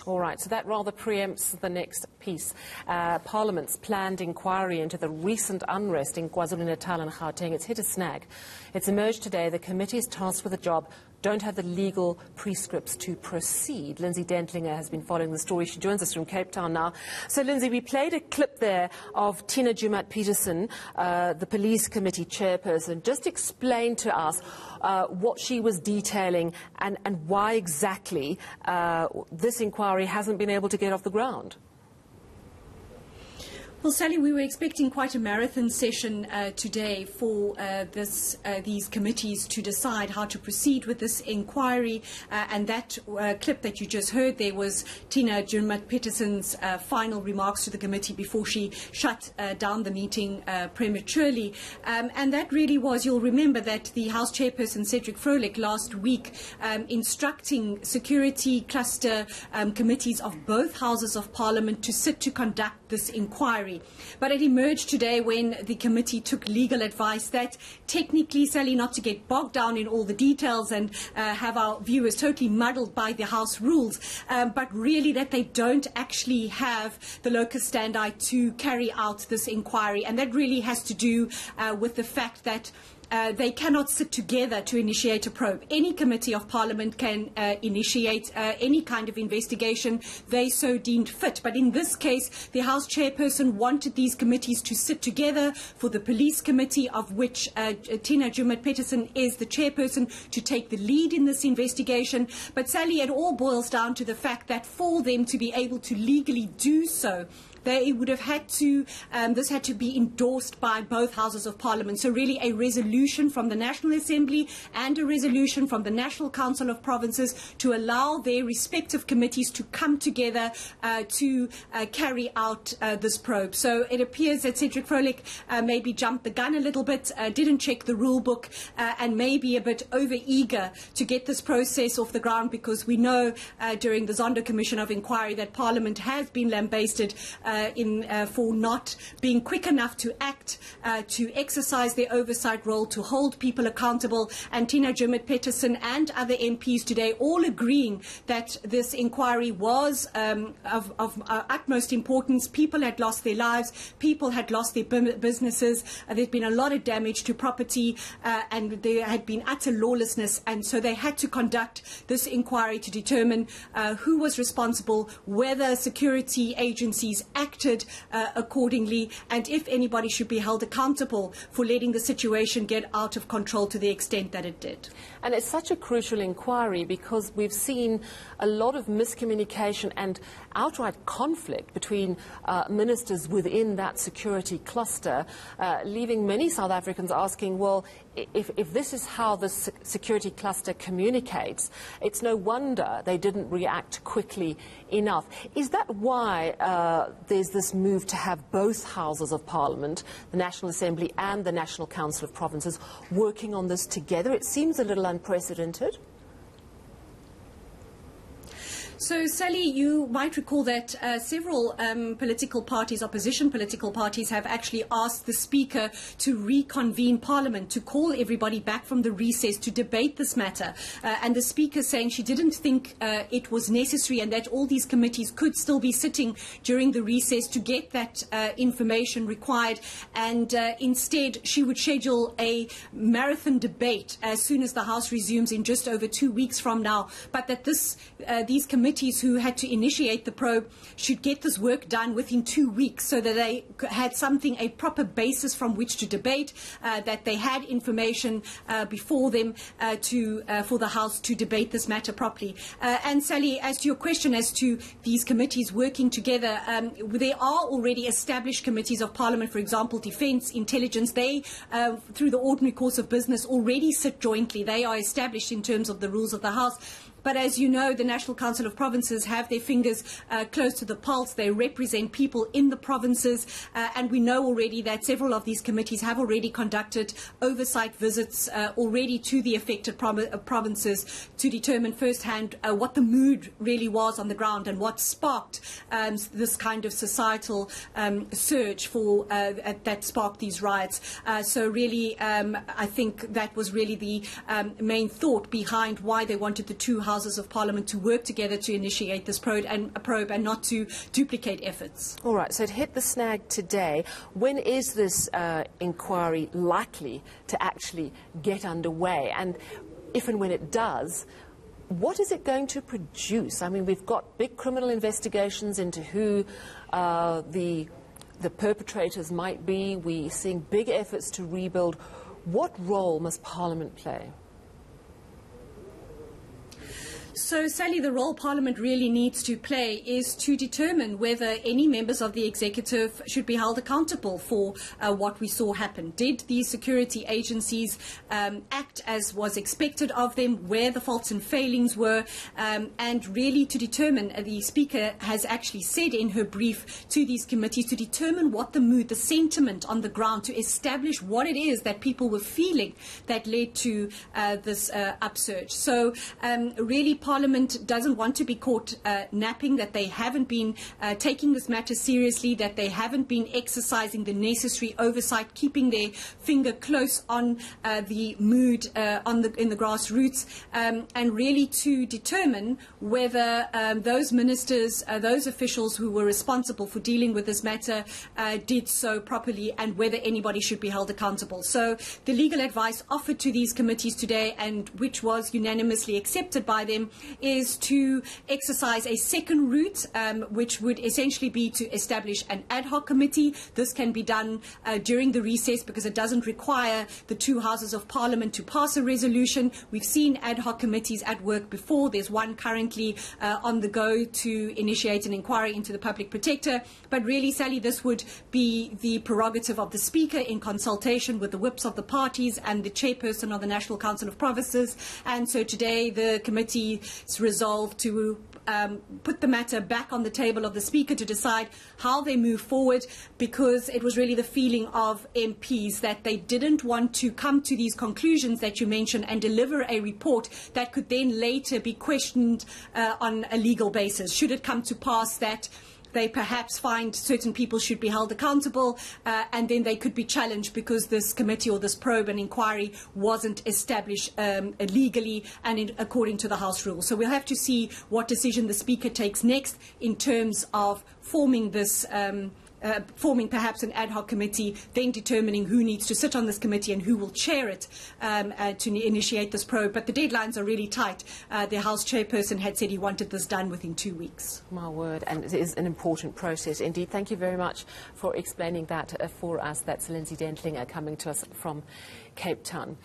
All right, so that rather preempts the next piece. Parliament's planned inquiry into the recent unrest in KwaZulu-Natal and Gauteng. It's hit a snag. It's emerged today the committee is tasked with the job don't have the legal prescripts to proceed. Lindsay Dentlinger has been following the story. She joins us from Cape Town now. So, Lindsay, we played a clip there of Tina Jumat-Peterson, the police committee chairperson. Just explain to us what she was detailing and why exactly this inquiry hasn't been able to get off the ground. Well, Sally, we were expecting quite a marathon session today for these committees to decide how to proceed with this inquiry. And that clip that you just heard there was Tina Jumat-Peterson's final remarks to the committee before she shut down the meeting prematurely. And that really was, you'll remember that the House Chairperson Cedric Froelich last week instructing security cluster committees of both Houses of Parliament to sit to conduct this inquiry. But it emerged today when the committee took legal advice that technically, Sally, not to get bogged down in all the details and have our viewers totally muddled by the House rules, but really that they don't actually have the locus standi to carry out this inquiry. And that really has to do with the fact that they cannot sit together to initiate a probe. Any committee of Parliament can initiate any kind of investigation they so deemed fit. But in this case, the House Chairperson wanted these committees to sit together. For the Police Committee, of which Tina Jumat-Peterson is the chairperson, to take the lead in this investigation. But Sally, it all boils down to the fact that for them to be able to legally do so, they would have had to, this had to be endorsed by both Houses of Parliament. So really a resolution from the National Assembly and a resolution from the National Council of Provinces to allow their respective committees to come together to carry out this probe. So it appears that Cedric Froelich maybe jumped the gun a little bit, didn't check the rule book, and maybe a bit over-eager to get this process off the ground, because we know during the Zondo Commission of Inquiry that Parliament has been lambasted for not being quick enough to act, to exercise their oversight role, to hold people accountable. And Tina Jumat-Peterson and other MPs today all agreeing that this inquiry was of utmost importance. People had lost their lives, people had lost their businesses, there'd been a lot of damage to property, and there had been utter lawlessness, and so they had to conduct this inquiry to determine who was responsible, whether security agencies acted accordingly, and if anybody should be held accountable for letting the situation get out of control to the extent that it did. And it's such a crucial inquiry because we've seen a lot of miscommunication and outright conflict between ministers within that security cluster, leaving many South Africans asking, well, if this is how the security cluster communicates, it's no wonder they didn't react quickly enough. Is that why there's this move to have both Houses of Parliament, the National Assembly and the National Council of Provinces, working on this together? It seems a little unprecedented. So, Sally, you might recall that several political parties, opposition political parties, have actually asked the Speaker to reconvene Parliament, to call everybody back from the recess to debate this matter. And the Speaker saying she didn't think it was necessary and that all these committees could still be sitting during the recess to get that information required. And instead, she would schedule a marathon debate as soon as the House resumes in just over 2 weeks from now. But that these committees who had to initiate the probe should get this work done within 2 weeks, so that they had something, a proper basis from which to debate, that they had information before them for the House to debate this matter properly. And Sally, as to your question as to these committees working together, there are already established committees of Parliament, for example, Defence, Intelligence. They, through the ordinary course of business, already sit jointly. They are established in terms of the rules of the House. But as you know, the National Council of Provinces have their fingers close to the pulse. They represent people in the provinces. And we know already that several of these committees have already conducted oversight visits already to the affected provinces to determine firsthand what the mood really was on the ground and what sparked this kind of societal surge for that sparked these riots. So really, I think that was really the main thought behind why they wanted the two houses Houses of Parliament to work together to initiate this probe and not to duplicate efforts. All right, so it hit the snag today. When is this inquiry likely to actually get underway? And if and when it does, what is it going to produce? I mean, we've got big criminal investigations into who the perpetrators might be. We're seeing big efforts to rebuild. What role must Parliament play? So, Sally, the role Parliament really needs to play is to determine whether any members of the executive should be held accountable for what we saw happen. Did these security agencies act as was expected of them, where the faults and failings were, and really to determine, the Speaker has actually said in her brief to these committees, to determine what the mood, the sentiment on the ground, to establish what it is that people were feeling that led to this upsurge. So, really, Parliament doesn't want to be caught napping, that they haven't been taking this matter seriously, that they haven't been exercising the necessary oversight, keeping their finger close on the mood in the grassroots, and really to determine whether those ministers, those officials who were responsible for dealing with this matter did so properly, and whether anybody should be held accountable. So the legal advice offered to these committees today, and which was unanimously accepted by them, is to exercise a second route, which would essentially be to establish an ad hoc committee. This can be done during the recess because it doesn't require the two Houses of Parliament to pass a resolution. We've seen ad hoc committees at work before. There's one currently on the go to initiate an inquiry into the Public Protector. But really, Sally, this would be the prerogative of the Speaker in consultation with the whips of the parties and the chairperson of the National Council of Provinces. And so today the committee resolved to put the matter back on the table of the Speaker to decide how they move forward, because it was really the feeling of MPs that they didn't want to come to these conclusions that you mentioned and deliver a report that could then later be questioned on a legal basis. Should it come to pass that they perhaps find certain people should be held accountable, and then they could be challenged because this committee or this probe and inquiry wasn't established legally and according to the House rules. So we'll have to see what decision the Speaker takes next in terms of forming this forming perhaps an ad hoc committee, then determining who needs to sit on this committee and who will chair it to initiate this probe. But the deadlines are really tight. The House chairperson had said he wanted this done within 2 weeks. My word, and it is an important process indeed. Thank you very much for explaining that for us. That's Lindsay Dentlinger coming to us from Cape Town.